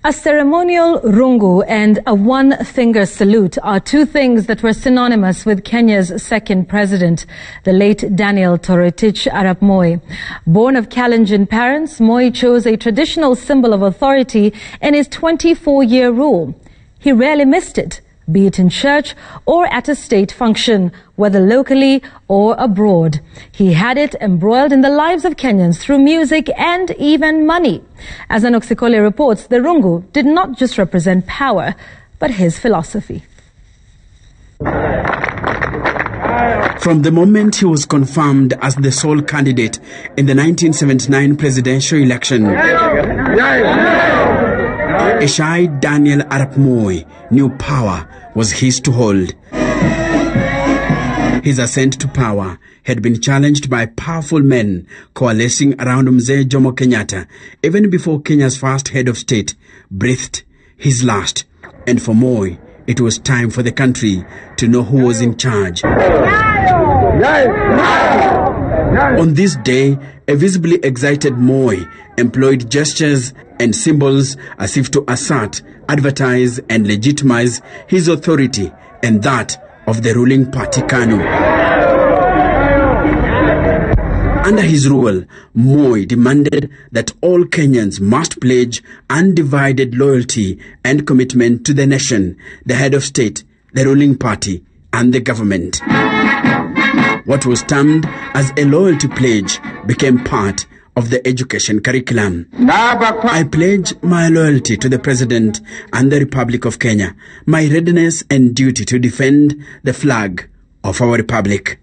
A ceremonial rungu and a one-finger salute are two things that were synonymous with Kenya's second president, the late Daniel Toroitich Arap Moi. Born of Kalenjin parents, Moi chose a traditional symbol of authority in his 24-year rule. He rarely missed it, be it in church or at a state function, whether locally or abroad. He had it embroiled in the lives of Kenyans through music and even money. As enock Sikolia reports, the rungu did not just represent power, but his philosophy. From the moment he was confirmed as the sole candidate in the 1979 presidential election, a shy Daniel Arap Moi knew power was his to hold. His ascent to power had been challenged by powerful men coalescing around Mzee Jomo Kenyatta, even before Kenya's first head of state breathed his last. And for Moi, it was time for the country to know who was in charge. On this day, a visibly excited Moi employed gestures and symbols as if to assert, advertise and legitimize his authority and that of the ruling party KANU. Under his rule, Moi demanded that all Kenyans must pledge undivided loyalty and commitment to the nation, the head of state, the ruling party and the government. What was termed as a loyalty pledge became part of the education curriculum. I pledge my loyalty to the President and the Republic of Kenya, my readiness and duty to defend the flag of our Republic.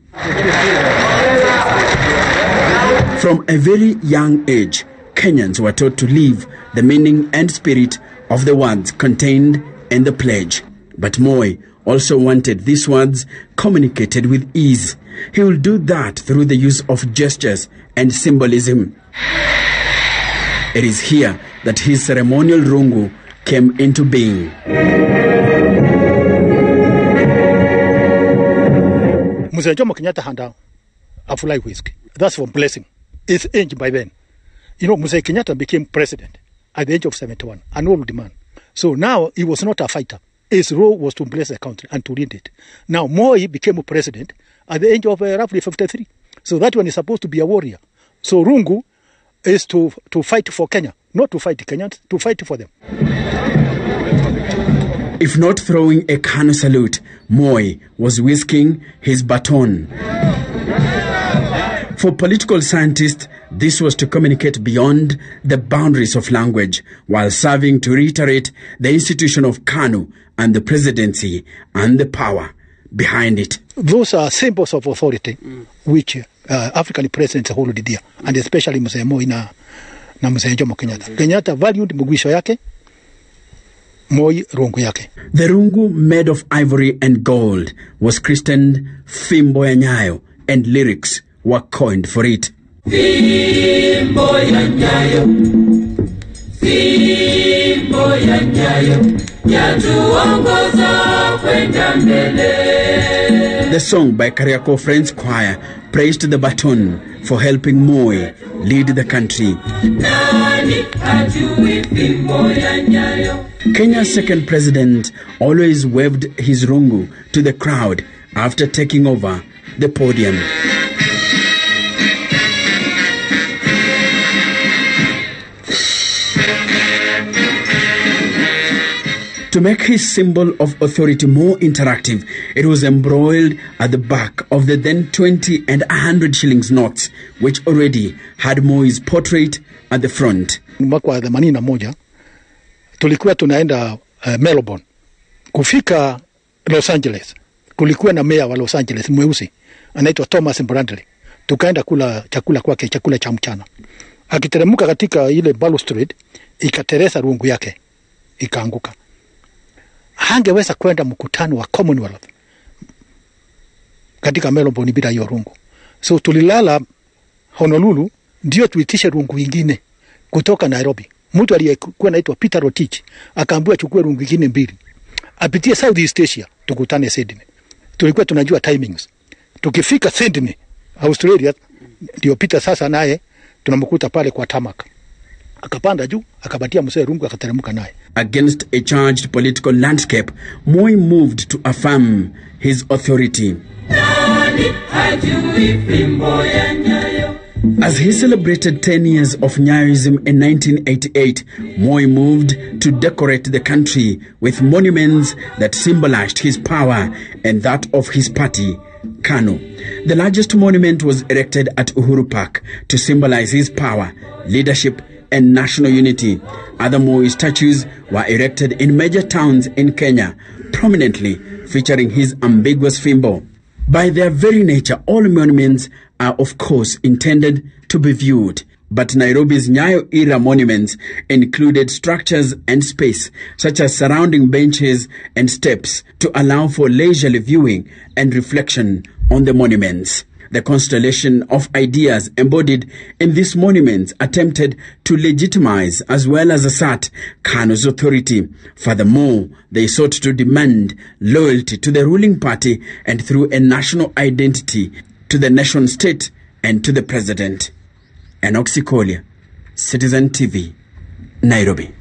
From a very young age, Kenyans were taught to live the meaning and spirit of the words contained in the pledge. But Moi also wanted these words communicated with ease. He will do that through the use of gestures and symbolism. It is here that his ceremonial rungu came into being. Mzee Jomo Kenyatta handed a fly whiskey. That's for blessing. It's aged by then. You know, Mzee Kenyatta became president at the age of 71, an old man. So now he was not a fighter. His role was to bless the country and to lead it. Now Moi became a president at the age of roughly 53. So that one is supposed to be a warrior. So rungu is to fight for Kenya, not to fight the Kenyans, to fight for them. If not throwing a KANU salute, Moi was whisking his baton. For political scientists, this was to communicate beyond the boundaries of language, while serving to reiterate the institution of KANU and the presidency and the power behind it. Those are symbols of authority, which African presidents hold dear, and especially Mzee Moi na Mzee Jomo Kenyatta. Kenyatta valued mugwisho yake, Moi rungu yake. The rungu, made of ivory and gold, was christened Fimbo ya Nyayo, and lyrics were coined for it. Fimbo ya Nyayo, Fimbo ya Nyayo, yatuongoza kwenda mbele. The song by Kariako Friends Choir praised the baton for helping Moi lead the country. Kenya's second president always waved his rungu to the crowd after taking over the podium. To make his symbol of authority more interactive, it was embroiled at the back of the then 20 and 100 shillings notes, which already had Moi's portrait at the front. Mwaka wa 81 tulikuwa tunaenda Melbourne. Kufika Los Angeles, kulikuwa na mayor wa Los Angeles mweusi anaitwa Thomas Bradley. Tukaenda kula chakula kwake, chakula cha mchana. Akiteremka katika ile balustrade, ikateresa rungu yake, ikaanguka. Hangeweza kwenda mkutano wa Commonwealth katika Melbourne bila hiyo rungu. So tulilala Honolulu, ndio tuitishe rungu ingine kutoka Nairobi. Mtu aliyekuwa anaitwa Toroitich akaambiwa chukue rungu ingine 2. Apitie Southeast Asia tukutane Sydney. Tulikuwa tunajua timings. Tukifika Sydney, Australia, ndio Peter sasa naye tunamkuta pale kwa tarmac. akapanda juu, akapatia mzee rungu, akateremka naye. Against a charged political landscape, Moi moved to affirm his authority. As he celebrated 10 years of Nyayoism in 1988, Moi moved to decorate the country with monuments that symbolized his power and that of his party, KANU. The largest monument was erected at Uhuru Park to symbolize his power, leadership, and national unity. Other Moi statues were erected in major towns in Kenya, prominently featuring his ambiguous fimbo. By their very nature, all monuments are of course intended to be viewed. But Nairobi's Nyayo era monuments included structures and space, such as surrounding benches and steps, to allow for leisurely viewing and reflection on the monuments. The constellation of ideas embodied in these monuments attempted to legitimize as well as assert KANU's authority. Furthermore, they sought to demand loyalty to the ruling party and through a national identity to the nation state and to the president. Enock, Sikolia, Citizen TV, Nairobi.